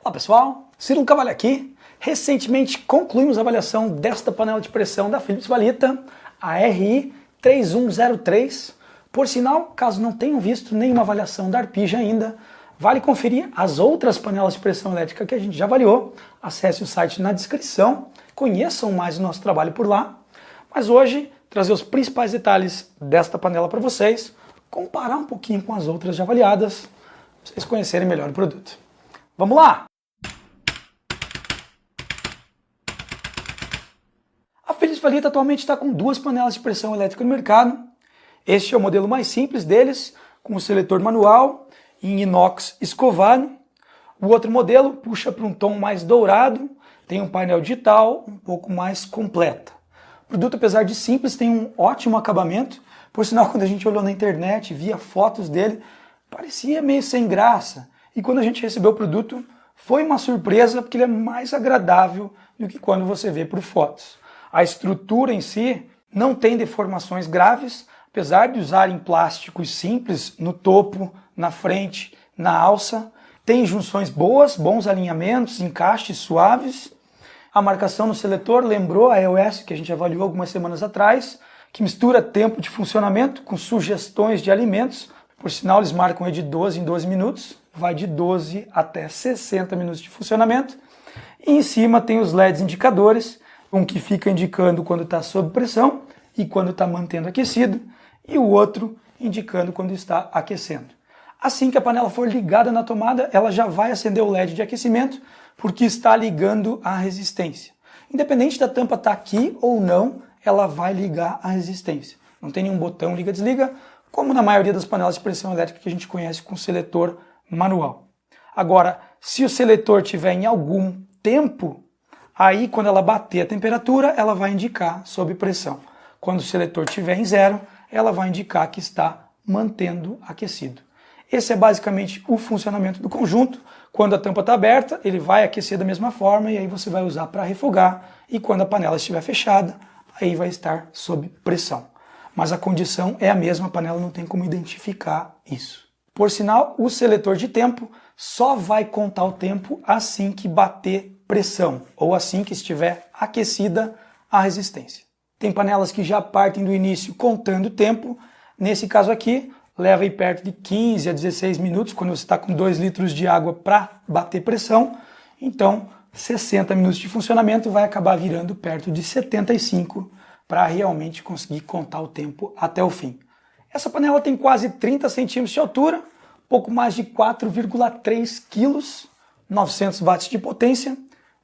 Olá pessoal, Ciro Cavalli aqui. Recentemente concluímos a avaliação desta panela de pressão da Philips Valita, a RI 3103. Por sinal, caso não tenham visto nenhuma avaliação da Arpija ainda, vale conferir as outras panelas de pressão elétrica que a gente já avaliou. Acesse o site na descrição, conheçam mais o nosso trabalho por lá. Mas hoje, trazer os principais detalhes desta panela para vocês, comparar um pouquinho com as outras já avaliadas, para vocês conhecerem melhor o produto. Vamos lá! A Philips Valita atualmente está com duas panelas de pressão elétrica no mercado. Este é o modelo mais simples deles, com o seletor manual em inox escovado. O outro modelo puxa para um tom mais dourado, tem um painel digital um pouco mais completo. O produto, apesar de simples, tem um ótimo acabamento. Por sinal, quando a gente olhou na internet, via fotos dele, parecia meio sem graça. E quando a gente recebeu o produto, foi uma surpresa, porque ele é mais agradável do que quando você vê por fotos. A estrutura em si não tem deformações graves, apesar de usarem plásticos simples no topo, na frente, na alça. Tem junções boas, bons alinhamentos, encaixes suaves. A marcação no seletor lembrou a EOS, que a gente avaliou algumas semanas atrás, que mistura tempo de funcionamento com sugestões de alimentos. Por sinal, eles marcam de 12 em 12 minutos, vai de 12 até 60 minutos de funcionamento. E em cima tem os LEDs indicadores, um que fica indicando quando está sob pressão e quando está mantendo aquecido, e o outro indicando quando está aquecendo. Assim que a panela for ligada na tomada, ela já vai acender o LED de aquecimento, porque está ligando a resistência. Independente da tampa estar aqui ou não, ela vai ligar a resistência. Não tem nenhum botão liga-desliga, como na maioria das panelas de pressão elétrica que a gente conhece com seletor manual. Agora, se o seletor tiver em algum tempo, aí quando ela bater a temperatura, ela vai indicar sob pressão. Quando o seletor estiver em zero, ela vai indicar que está mantendo aquecido. Esse é basicamente o funcionamento do conjunto. Quando a tampa está aberta, ele vai aquecer da mesma forma e aí você vai usar para refogar. E quando a panela estiver fechada, aí vai estar sob pressão. Mas a condição é a mesma, a panela não tem como identificar isso. Por sinal, o seletor de tempo só vai contar o tempo assim que bater pressão, ou assim que estiver aquecida a resistência. Tem panelas que já partem do início contando o tempo. Nesse caso aqui, leva aí perto de 15 a 16 minutos, quando você está com 2 litros de água para bater pressão. Então, 60 minutos de funcionamento vai acabar virando perto de 75 para realmente conseguir contar o tempo até o fim. Essa panela tem quase 30 centímetros de altura, pouco mais de 4,3 quilos, 900 watts de potência.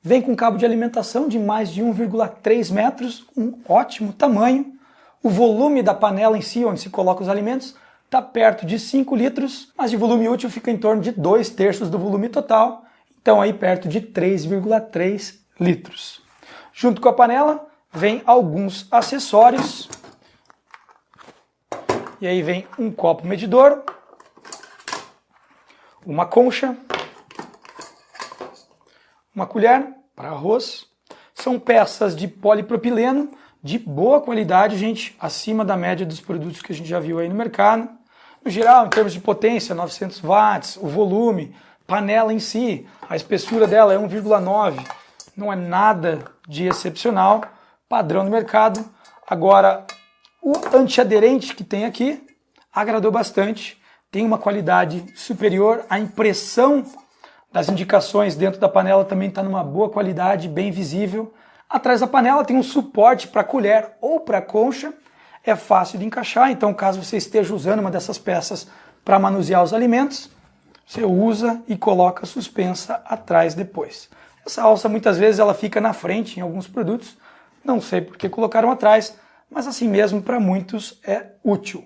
Vem com cabo de alimentação de mais de 1,3 metros, um ótimo tamanho. O volume da panela em si, onde se coloca os alimentos, está perto de 5 litros, mas de volume útil fica em torno de 2/3 do volume total, então aí perto de 3,3 litros. Junto com a panela, vem alguns acessórios. E aí vem um copo medidor, uma concha, uma colher para arroz. São peças de polipropileno de boa qualidade, gente, acima da média dos produtos que a gente já viu aí no mercado. No geral, em termos de potência, 900 watts, o volume, panela em si, a espessura dela é 1,9, não é nada de excepcional, padrão no mercado. Agora, o antiaderente que tem aqui agradou bastante, tem uma qualidade superior, a impressão das indicações dentro da panela também está numa boa qualidade, bem visível. Atrás da panela tem um suporte para colher ou para concha, é fácil de encaixar, então caso você esteja usando uma dessas peças para manusear os alimentos, você usa e coloca suspensa atrás depois. Essa alça muitas vezes ela fica na frente em alguns produtos, não sei por que colocaram atrás, mas assim mesmo para muitos é útil.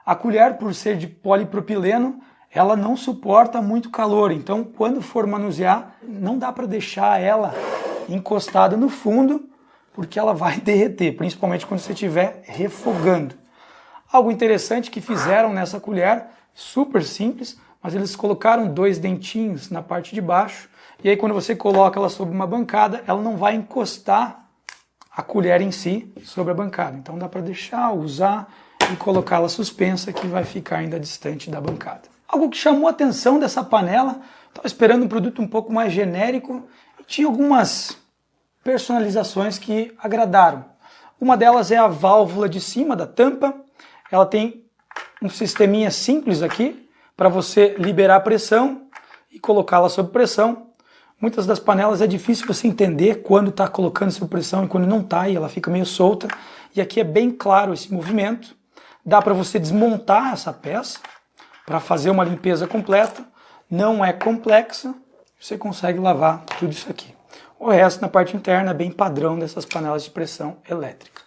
A colher, por ser de polipropileno, ela não suporta muito calor, então quando for manusear, não dá para deixar ela encostada no fundo, porque ela vai derreter, principalmente quando você estiver refogando. Algo interessante que fizeram nessa colher, super simples, mas eles colocaram 2 dentinhos na parte de baixo, e aí quando você coloca ela sobre uma bancada, ela não vai encostar a colher em si sobre a bancada. Então dá para deixar, usar e colocá-la suspensa, que vai ficar ainda distante da bancada. Algo que chamou a atenção dessa panela Estava esperando um produto um pouco mais genérico e tinha algumas personalizações que agradaram. Uma delas é a válvula de cima da tampa. Ela tem um sisteminha simples aqui para você liberar a pressão e colocá-la sob pressão. Muitas das panelas é difícil você entender quando está colocando sob pressão e quando não está, e ela fica meio solta. E aqui é bem claro esse movimento. Dá para você desmontar essa peça para fazer uma limpeza completa. Não é complexa, você consegue lavar tudo isso aqui. O resto na parte interna é bem padrão dessas panelas de pressão elétrica.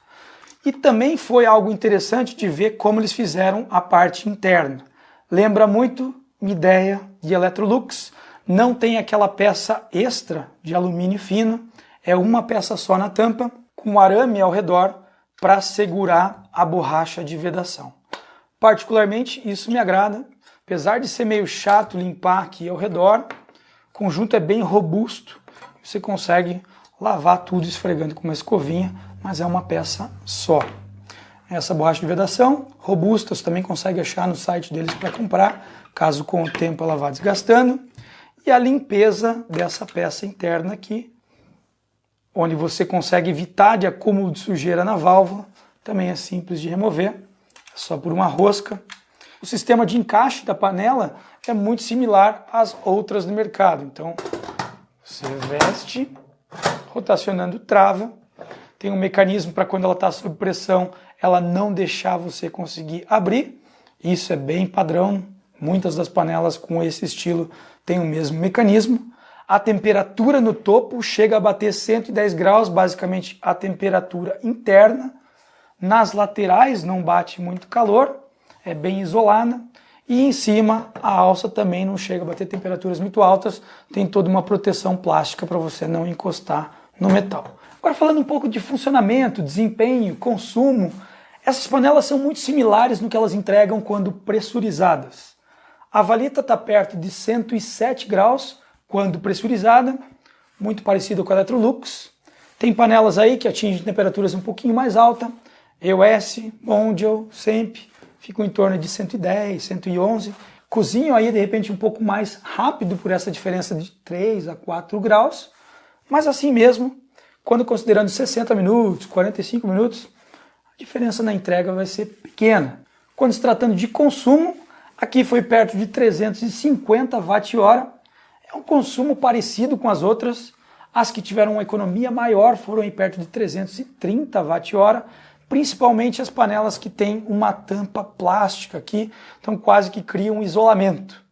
E também foi algo interessante de ver como eles fizeram a parte interna. Lembra muito Midea de Electrolux. Não tem aquela peça extra de alumínio fino, é uma peça só na tampa, com arame ao redor para segurar a borracha de vedação. Particularmente isso me agrada, apesar de ser meio chato limpar aqui ao redor, o conjunto é bem robusto, você consegue lavar tudo esfregando com uma escovinha, mas é uma peça só. Essa borracha de vedação, robusta, você também consegue achar no site deles para comprar, caso com o tempo ela vá desgastando. E a limpeza dessa peça interna aqui, onde você consegue evitar de acúmulo de sujeira na válvula, também é simples de remover, é só por uma rosca. O sistema de encaixe da panela é muito similar às outras do mercado, então você veste, rotacionando trava, tem um mecanismo para quando ela está sob pressão, ela não deixar você conseguir abrir, isso é bem padrão, muitas das panelas com esse estilo têm o mesmo mecanismo. A temperatura no topo chega a bater 110 graus, basicamente a temperatura interna. Nas laterais não bate muito calor, é bem isolada. E em cima a alça também não chega a bater temperaturas muito altas, tem toda uma proteção plástica para você não encostar no metal. Agora falando um pouco de funcionamento, desempenho, consumo, essas panelas são muito similares no que elas entregam quando pressurizadas. A valeta está perto de 107 graus quando pressurizada, muito parecido com a Electrolux. Tem panelas aí que atingem temperaturas um pouquinho mais altas, EOS, Mondial, Semp, ficam em torno de 110, 111. Cozinham aí de repente um pouco mais rápido por essa diferença de 3 a 4 graus, mas assim mesmo, quando considerando 60 minutos, 45 minutos, a diferença na entrega vai ser pequena. Quando se tratando de consumo, aqui foi perto de 350 Wh, é um consumo parecido com as outras. As que tiveram uma economia maior foram aí perto de 330 Wh, principalmente as panelas que têm uma tampa plástica aqui, então quase que criam um isolamento.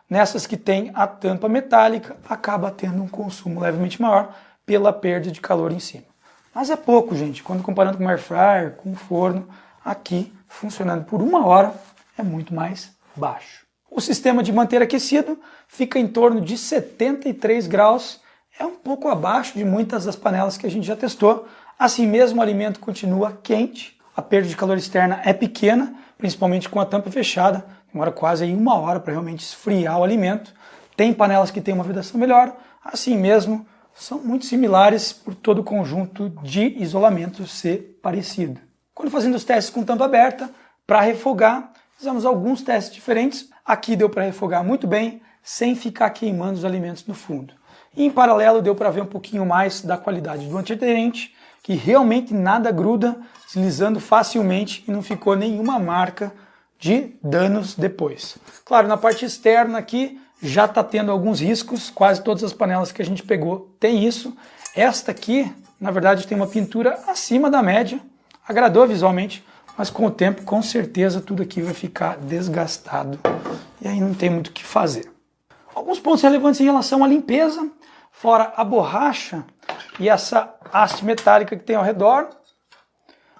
Nessas que têm a tampa metálica, acaba tendo um consumo levemente maior pela perda de calor em cima. Mas é pouco, gente, quando comparando com o air fryer, com o forno, aqui funcionando por 1 hora é muito mais baixo. O sistema de manter aquecido fica em torno de 73 graus, é um pouco abaixo de muitas das panelas que a gente já testou. Assim mesmo o alimento continua quente, a perda de calor externa é pequena, principalmente com a tampa fechada, demora quase aí 1 hora para realmente esfriar o alimento. Tem panelas que têm uma vedação melhor, assim mesmo são muito similares por todo o conjunto de isolamento ser parecido. Quando fazendo os testes com tampa aberta, para refogar, fizemos alguns testes diferentes. Aqui deu para refogar muito bem, sem ficar queimando os alimentos no fundo. E em paralelo deu para ver um pouquinho mais da qualidade do antiaderente, que realmente nada gruda, deslizando facilmente e não ficou nenhuma marca de danos depois. Claro, na parte externa aqui já está tendo alguns riscos, quase todas as panelas que a gente pegou tem isso. Esta aqui, na verdade, tem uma pintura acima da média, agradou visualmente, mas com o tempo, com certeza, tudo aqui vai ficar desgastado e aí não tem muito o que fazer. Alguns pontos relevantes em relação à limpeza, fora a borracha e essa haste metálica que tem ao redor.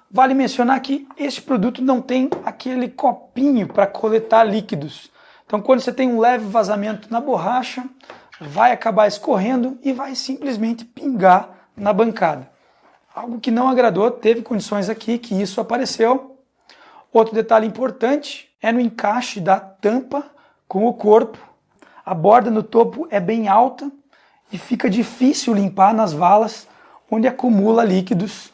Vale mencionar que este produto não tem aquele copinho para coletar líquidos. Então quando você tem um leve vazamento na borracha, vai acabar escorrendo e vai simplesmente pingar na bancada. Algo que não agradou, teve condições aqui que isso apareceu. Outro detalhe importante é no encaixe da tampa com o corpo. A borda no topo é bem alta e fica difícil limpar nas valas onde acumula líquidos.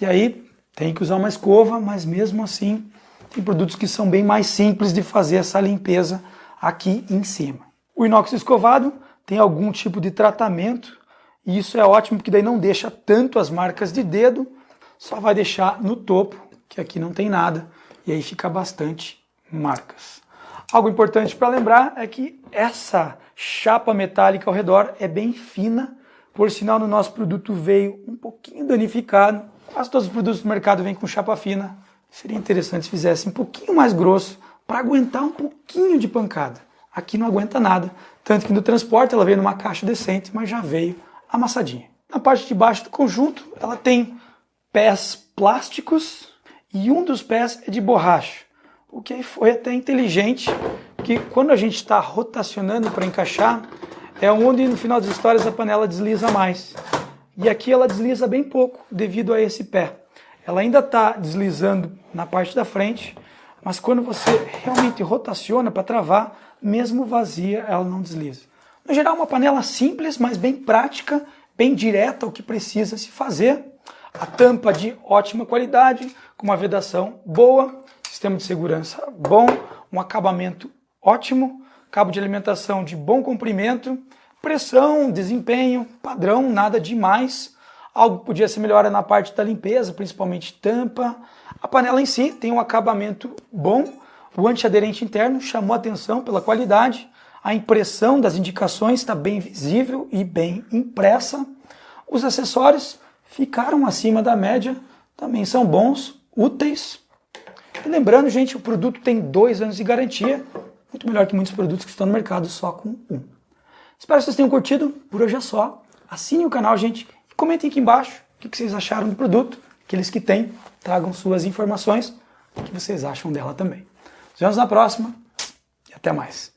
E aí tem que usar uma escova, mas mesmo assim tem produtos que são bem mais simples de fazer essa limpeza aqui em cima. O inox escovado tem algum tipo de tratamento e isso é ótimo porque daí não deixa tanto as marcas de dedo, só vai deixar no topo, que aqui não tem nada, e aí fica bastante marcas. Algo importante para lembrar é que essa chapa metálica ao redor é bem fina, por sinal no nosso produto veio um pouquinho danificado, quase todos os produtos do mercado vêm com chapa fina, seria interessante se fizesse um pouquinho mais grosso para aguentar um pouquinho de pancada. Aqui não aguenta nada, tanto que no transporte ela veio numa caixa decente, mas já veio amassadinha. Na parte de baixo do conjunto ela tem pés plásticos e um dos pés é de borracha, o que foi até inteligente, porque quando a gente está rotacionando para encaixar, é onde no final das histórias a panela desliza mais. E aqui ela desliza bem pouco devido a esse pé. Ela ainda está deslizando na parte da frente, mas quando você realmente rotaciona para travar, mesmo vazia, ela não desliza. No geral, uma panela simples, mas bem prática, bem direta ao que precisa se fazer. A tampa de ótima qualidade, com uma vedação boa, sistema de segurança bom, um acabamento ótimo, cabo de alimentação de bom comprimento, pressão, desempenho, padrão, nada demais. Algo que podia ser melhorado na parte da limpeza, principalmente tampa. A panela em si tem um acabamento bom, o antiaderente interno chamou atenção pela qualidade, a impressão das indicações está bem visível e bem impressa. Os acessórios ficaram acima da média, também são bons, úteis. E lembrando, gente, o produto tem 2 anos de garantia, muito melhor que muitos produtos que estão no mercado só com 1. Espero que vocês tenham curtido, por hoje é só. Assinem o canal, gente, e comentem aqui embaixo o que vocês acharam do produto. Aqueles que têm, tragam suas informações, o que vocês acham dela também. Nos vemos na próxima e até mais.